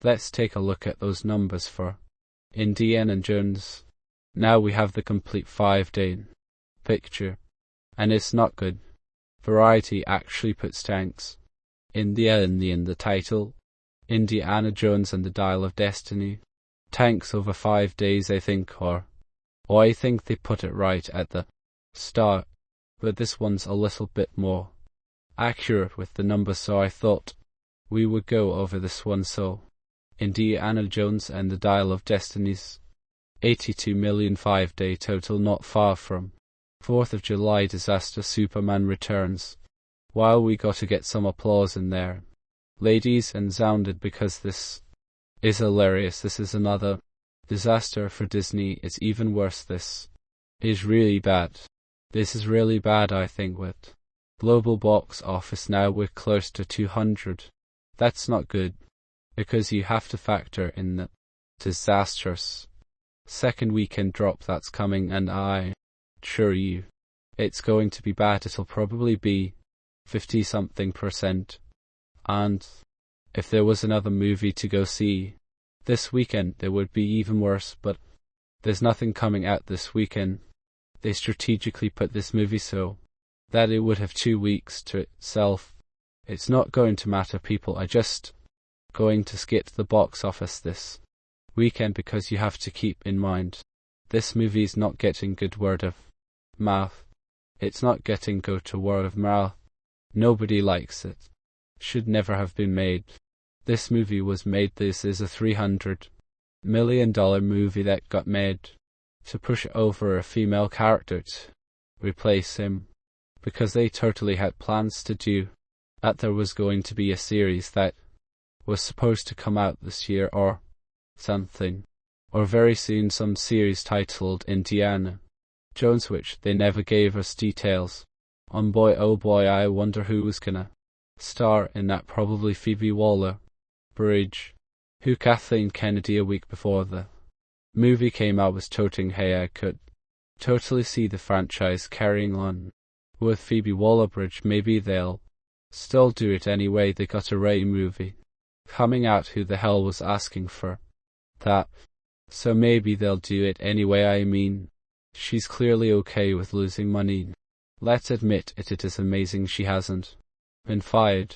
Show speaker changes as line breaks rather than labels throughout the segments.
Let's take a look at those numbers for Indiana Jones. Now we have the complete 5-day picture, and it's not good. Variety actually puts tanks in the title. Indiana Jones and the Dial of Destiny. Tanks over 5 days, I think, or I think they put it right at the start, but this one's a little bit more accurate with the numbers, so I thought we would go over this one. So Indiana Jones and the Dial of Destiny's 82 million 5-day total, not far from 4th of July disaster Superman Returns. While we got to get some applause in there, ladies and sounded, because this is hilarious. This is another disaster for Disney. It's even worse. This is really bad. This is really bad, I think, with global box office now we're close to 200. That's not good, because you have to factor in the disastrous second weekend drop that's coming, and I assure you it's going to be bad. It'll probably be 50-something%. And if there was another movie to go see this weekend, it would be even worse, but there's nothing coming out this weekend. They strategically put this movie so that it would have 2 weeks to itself. It's not going to matter. People are just going to skip the box office this weekend, because you have to keep in mind this movie's not getting good word of mouth. It's not getting good word of mouth. Nobody likes it. Should never have been made. This movie was made. This is a $300 million movie that got made to push over a female character to replace him, because they totally had plans to do that. There was going to be a series that was supposed to come out this year or something, or very soon, some series titled Indiana Jones, which they never gave us details on. Boy oh boy, I wonder who was gonna star in that. Probably Phoebe Waller-Bridge, who Kathleen Kennedy a week before the movie came out was toting, hey, I could totally see the franchise carrying on with Phoebe Waller-Bridge. Maybe they'll still do it anyway. They got a Rey movie coming out. Who the hell was asking for that? So maybe they'll do it anyway. I mean, she's clearly okay with losing money. Let's admit it, it is amazing she hasn't been fired.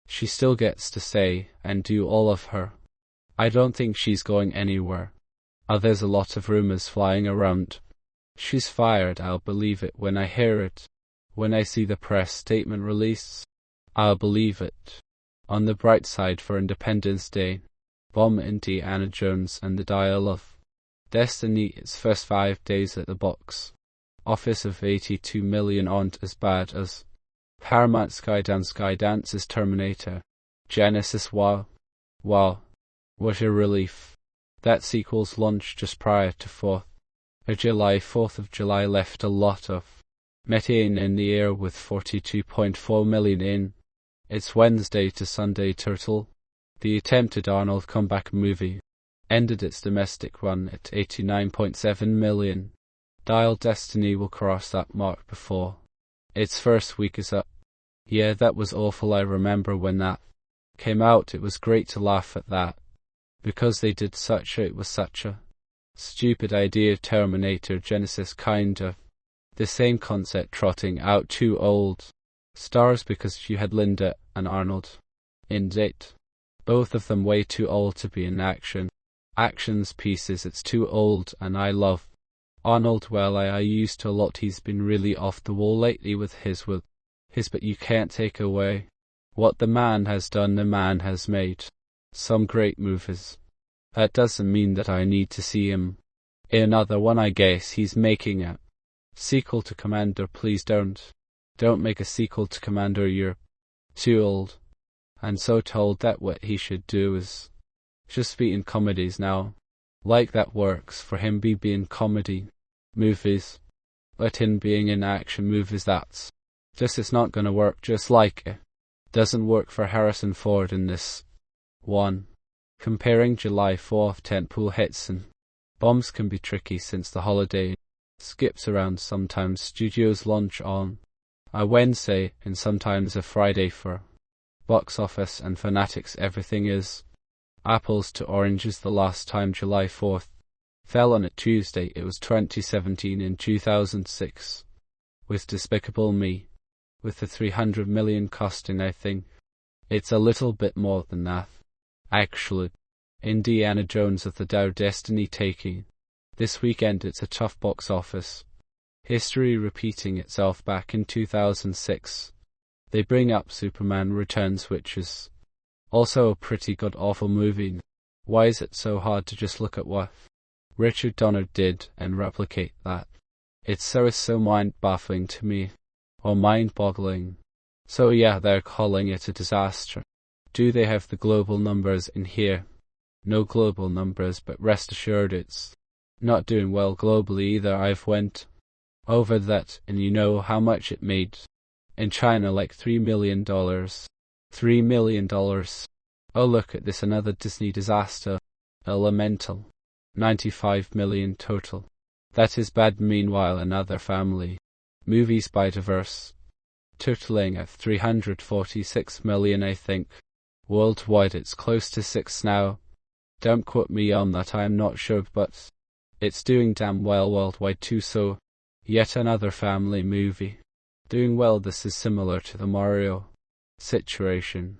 She still gets to stay and do all of her. I don't think she's going anywhere. There's a lot of rumors flying around. She's fired. I'll believe it when I hear it. When I see the press statement released, I'll believe it. On the bright side, for Independence Day, bomb Indiana Jones and the Dial of Destiny, its first 5 days at the box office of 82 million aren't as bad as Paramount's Skydance's Terminator Genesis. Wow, what a relief. That sequel's launch just prior to 4th of July left a lot of methane in the air, with 42.4 million in its Wednesday to Sunday total. The attempted Arnold comeback movie ended its domestic run at 89.7 million. Dial Destiny will cross that mark before its first week is up. Yeah, that was awful. I remember when that came out, it was great to laugh at that, because they did it was such a stupid idea. Terminator Genesis, kind of the same concept, trotting out 2 old stars, because you had Linda and Arnold in it. Both of them way too old to be in actions pieces. It's too old, and I love Arnold. Well, I used to a lot. He's been really off the wall lately with his, but you can't take away what the man has done. The man has made some great movies. That doesn't mean that I need to see him in another one. I guess he's making a sequel to Commander. Please don't make a sequel to Commander. You're too old. And so told that what he should do is just be in comedies now. Like that works for him, be in comedy movies. But him being in action movies, that's just, it's not gonna work. Just like it doesn't work for Harrison Ford in this one. Comparing July 4th tentpole hits and bombs can be tricky, since the holiday skips around. Sometimes studios launch on a Wednesday and sometimes a Friday for box office and fanatics. Everything is Apples to oranges the last time July 4th fell on a Tuesday. It was 2017 and 2006. With Despicable Me, with the 300 million costing, I think. It's a little bit more than that. Actually, Indiana Jones of the Dow Destiny taking. This weekend it's a tough box office. History repeating itself back in 2006. They bring up Superman Returns, which is also a pretty god-awful movie. Why is it so hard to just look at what Richard Donner did and replicate that? It's so mind-baffling to me, or mind-boggling. So yeah, they're calling it a disaster. Do they have the global numbers in here? No global numbers, but rest assured it's not doing well globally either. I've went over that, and you know how much it made. In China, like $3 million. $3 million. Oh, look at this, another Disney disaster. Elemental. 95 million total. That is bad. Meanwhile, another family movie, Spider-Verse, totaling at 346 million, I think. Worldwide it's close to 6 now. Don't quote me on that, I am not sure, but it's doing damn well worldwide too. So, yet another family movie doing well. This is similar to the Mario situation.